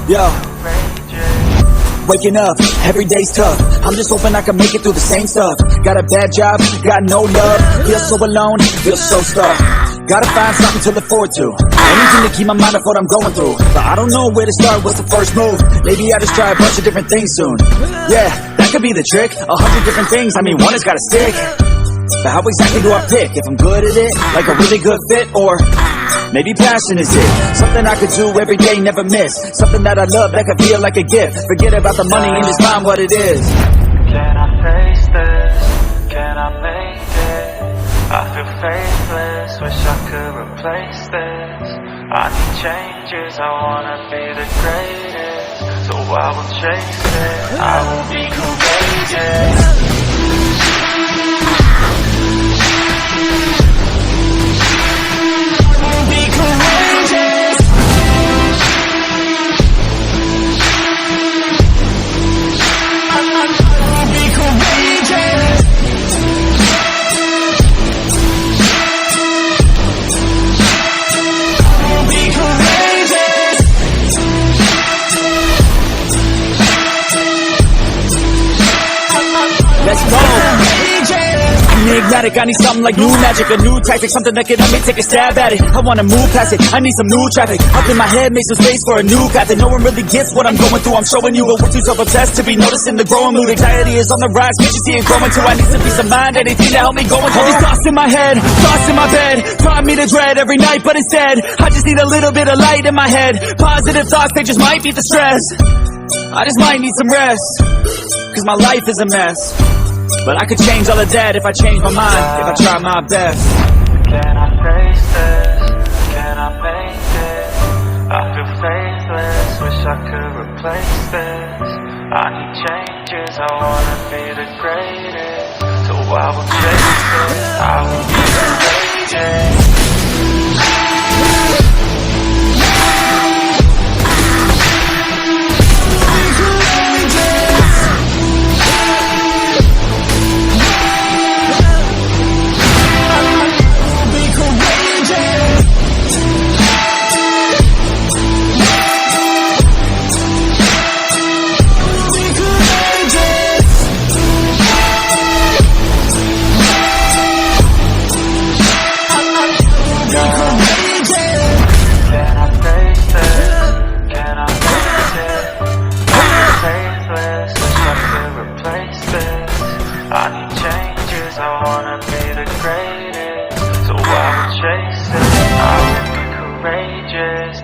Yo, waking up, every day's tough. I'm just hoping I can make it through the same stuff. Got a bad job, got no love. Feel so alone, feel so stuck. Gotta find something to look forward to. Anything to keep my mind off what I'm going through. But I don't know where to start, what's the first move? Maybe I just try a bunch of different things soon. Yeah, that could be the trick. 100 different things, I mean one has gotta stick. But how exactly do I pick? If I'm good at it, like a really good fit, or maybe passion is it? Something I could do every day, never miss. Something that I love, that could feel like a gift. Forget about the money and just find what it is. Can I face this? Can I make it? I feel faithless, wish I could replace this. I need changes, I wanna be the greatest. So I will chase it, I will be courageous. Let's go. I'm enigmatic, I need something like new magic, a new tactic, something that can help me take a stab at it. I wanna move past it, I need some new traffic. Up in my head, make some space for a new path. And no one really gets what I'm going through. I'm showing you, but we're too self-obsessed to be noticing the growing mood. Anxiety is on the rise, can't you see it growing too? I need some peace of mind, anything to help me going through. All these thoughts in my head, thoughts in my bed, taught me to dread every night, but instead I just need a little bit of light in my head. Positive thoughts, they just might beat the stress. I just might need some rest, cause my life is a mess. But I could change all of that if I change my mind, if I try my best. Can I face this? Can I make it? I feel faithless, wish I could replace this. I need changes, I wanna be the greatest. So I will chase it, I will be courageous. I need changes, I wanna be the greatest. So I will chase it, I will be courageous.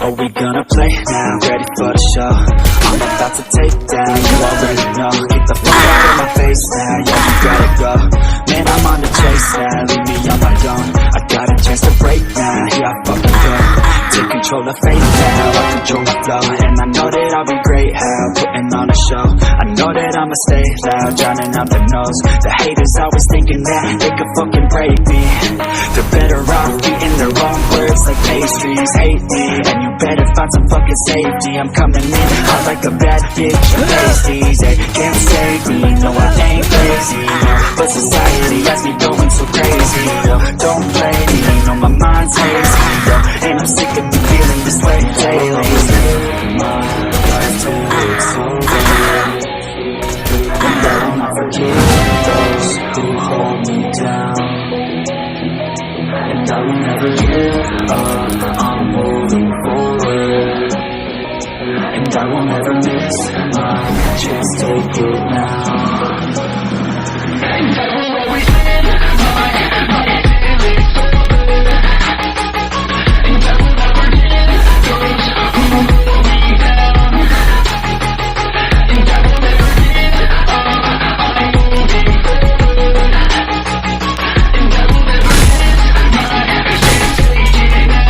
Are we gonna play now? Ready for the show? I'm about to take down, you already know. Get the fuck out of my face now, yeah, you gotta go. Man, I'm on the chase now, leave me on my own. I got a chance to break now, here I fucking go. Take control of fate now, I control the flow. And I know that I'll be great, how putting on a show. I know that I'ma stay loud, drowning out the nose. The haters always thinking that they could fucking break me. They're better off eating their own words like pastries. Hate me, and you better find some fucking safety. I'm coming in hot like a bad bitch. Pasties, they can't save me. No, I ain't crazy, no. But society has me going so crazy, yo. Don't play me, no, my mind's hazy, yo. And I'm sick of me feeling this way daily. My life till it's over, and I will not forget those who hold me down. And I will never give up, I'm moving forward. And I will never miss my chance, take it now. And I will always win my feelings forward. And I will never give those who hold me down. And I will never give up, I'm moving forward. And I will never miss my chance, take it now.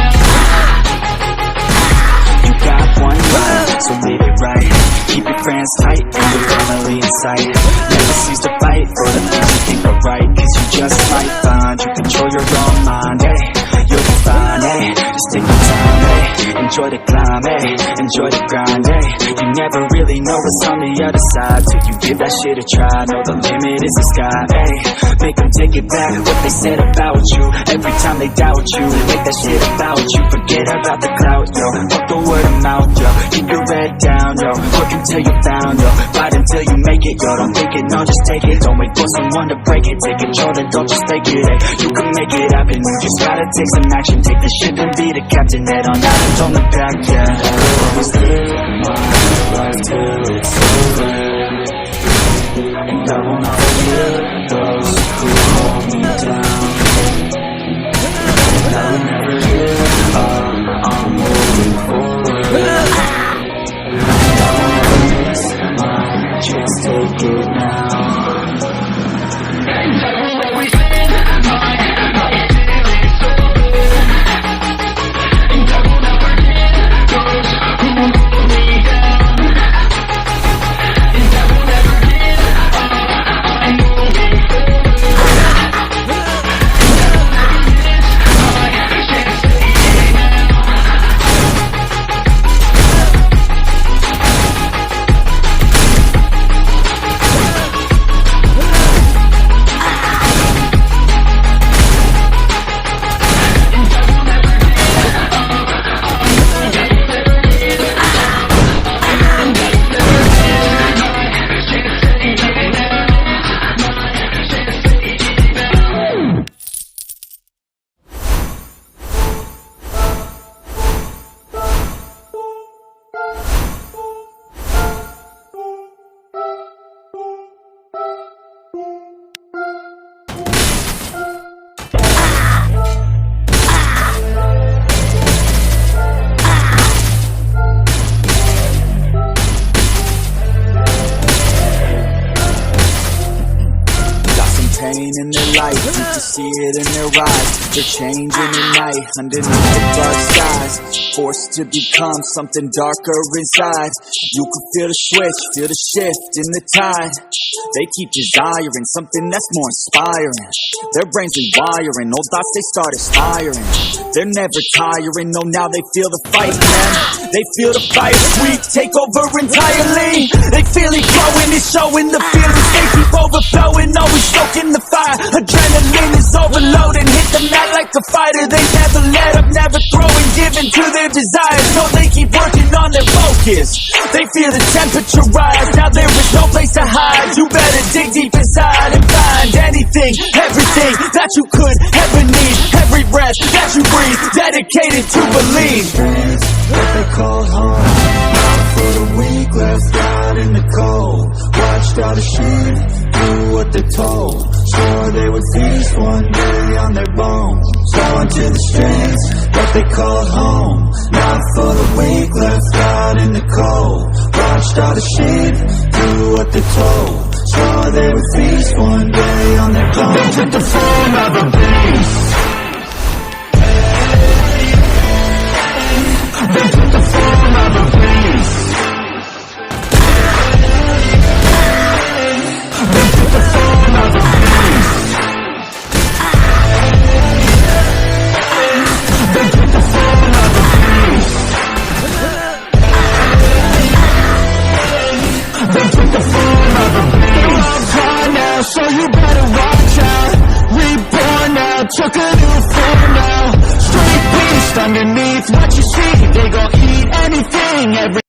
You got one life, so live it right. Keep your friends tight and your family in sight. Never cease to fight for the things you think are right. Cause you just might find you control your own mind, hey. You'll be fine, hey. Just take your time, hey. Enjoy the climb, hey. Enjoy the grind, hey. You never really know what's on the other side till you give that shit a try. Know the limit is the sky, hey. Make them take it back, what they said about you. Every time they doubt you, make that shit about you. Forget about the clout, yo, fuck the word of mouth, yo. Keep your head down, yo, work until you're found, yo. Fight until you make it, yo, don't think it, no, just take it. Don't wait for someone to break it, take control, then don't just fake it, hey. You can make it happen, you just gotta take some action. Take the ship and be the captain, head on out and don't look back, yeah. I'll always live my life till it's over, and I will not forget those who hold me down. And I will never give up, I'm moving forward, and I will never miss my chance, take it now. And I will always live my life till it's over, and I will never give those who hold me down. And I will never give up, I'm moving forward, and I will never miss my chance, take it now. Pain in their life, you can see it in their eyes. They're changing at night, underneath the dark skies. Forced to become something darker inside. You can feel the switch, feel the shift in the tide. They keep desiring something that's more inspiring. Their brains rewiring, old thoughts they start aspiring. They're never tiring, no now they feel the fight, man. They feel the fire sweet, take over entirely. They feel it growing, it's showing the feelings. They keep overflowing, always stoking the fire. Adrenaline is overloading, hit the mat like a fighter. They never let up, never throwing, giving to their desires. So they keep working on their focus. They feel the temperature rise, now there is no place to hide. You better dig deep inside and find anything, everything that you could ever need. Every breath that you breathe, dedicated to believe. Strange, what they call home, not for the weak, left out in the cold. Watched all the sheep do what they're told. Swore they would feast one day on their bones. Going to the streets, what they call home, not for the weak, left out in the cold. Watched all the sheep do what they're told. Swore they would feast one day on their bones. They took the form of a beast. They took the form of a beast. They took the form of a beast. They took the form of a beast. They took the form of a beast. They're all gone now, so you better watch out. Reborn now, took a new form now. Straight beast underneath what you see. They gon' eat anything, every